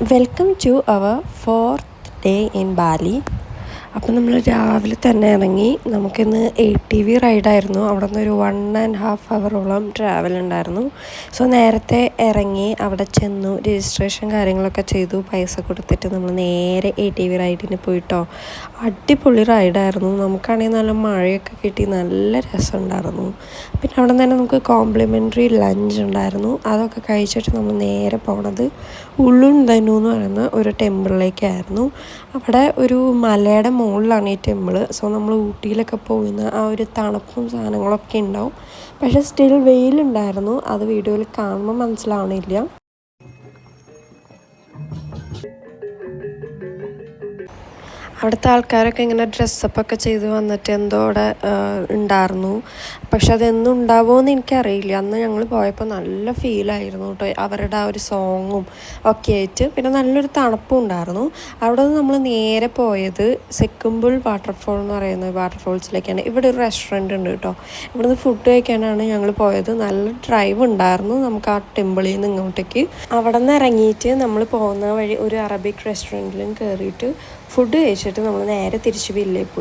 Welcome to our 4th day in Bali. അപ്പോൾ നമ്മൾ രാവിലെ തന്നെ ഇറങ്ങി. നമുക്കിന്ന് ATV റൈഡായിരുന്നു. അവിടെ നിന്ന് ഒരു 1.5 ഹവറോളം ട്രാവൽ ഉണ്ടായിരുന്നു. സോ നേരത്തെ ഇറങ്ങി അവിടെ ചെന്നു, രജിസ്ട്രേഷൻ കാര്യങ്ങളൊക്കെ ചെയ്തു. പൈസ കൊടുത്തിട്ട് നമ്മൾ നേരെ ATV റൈഡിന് പോയിട്ടോ. അടിപൊളി റൈഡായിരുന്നു. നമുക്കാണെങ്കിൽ നല്ല മഴയൊക്കെ കിട്ടി, നല്ല രസമുണ്ടായിരുന്നു. പിന്നെ അവിടെ നിന്ന് തന്നെ നമുക്ക് കോംപ്ലിമെൻ്ററി ലഞ്ച് ഉണ്ടായിരുന്നു. അതൊക്കെ കഴിച്ചിട്ട് നമ്മൾ നേരെ പോണത് ഉളുണ്ടനു എന്ന് പറയുന്ന ഒരു ടെമ്പിളിലേക്കായിരുന്നു. അവിടെ ഒരു മലയുടെ മുകളിലാണ് ഈ ടെമ്പിൾ. സോ നമ്മൾ ഊട്ടിയിലൊക്കെ പോകുന്ന ആ ഒരു തണുപ്പും സാധനങ്ങളൊക്കെ ഉണ്ടാവും. പക്ഷേ സ്റ്റിൽ വെയിലുണ്ടായിരുന്നു. അത് വീഡിയോയിൽ കാണുമ്പോൾ മനസ്സിലാവണില്ല. അവിടുത്തെ ആൾക്കാരൊക്കെ ഇങ്ങനെ ഡ്രസ്സപ്പൊക്കെ ചെയ്ത് വന്നിട്ട് എന്തോ അവിടെ ഉണ്ടായിരുന്നു. പക്ഷെ അതെന്നും ഉണ്ടാവുമോ എന്ന് എനിക്കറിയില്ല. അന്ന് ഞങ്ങൾ പോയപ്പോൾ നല്ല ഫീലായിരുന്നു കേട്ടോ, അവരുടെ ആ ഒരു സോങ്ങും ഒക്കെ ആയിട്ട്. പിന്നെ നല്ലൊരു തണുപ്പും ഉണ്ടായിരുന്നു. അവിടെ നിന്ന് നമ്മൾ നേരെ പോയത് സെക്കുമ്പിൾ വാട്ടർഫോൾ എന്ന് പറയുന്ന വാട്ടർഫോൾസിലേക്കാണ്. ഇവിടെ ഒരു റെസ്റ്റോറൻറ്റ് ഉണ്ട് കേട്ടോ. ഇവിടുന്ന് ഫുഡ് കഴിക്കാനാണ് ഞങ്ങൾ പോയത്. നല്ല ഡ്രൈവ് ഉണ്ടായിരുന്നു നമുക്ക് ആ ടെമ്പിളിൽ നിന്ന് ഇങ്ങോട്ടേക്ക്. അവിടെ നിന്ന് ഇറങ്ങിയിട്ട് നമ്മൾ പോകുന്ന വഴി ഒരു അറബിക് റെസ്റ്റോറൻറ്റിലും കയറിയിട്ട് ഫുഡ് കഴിച്ചിട്ട് നമ്മൾ നേരെ തിരിച്ച് വില്ലയിൽ പോയി.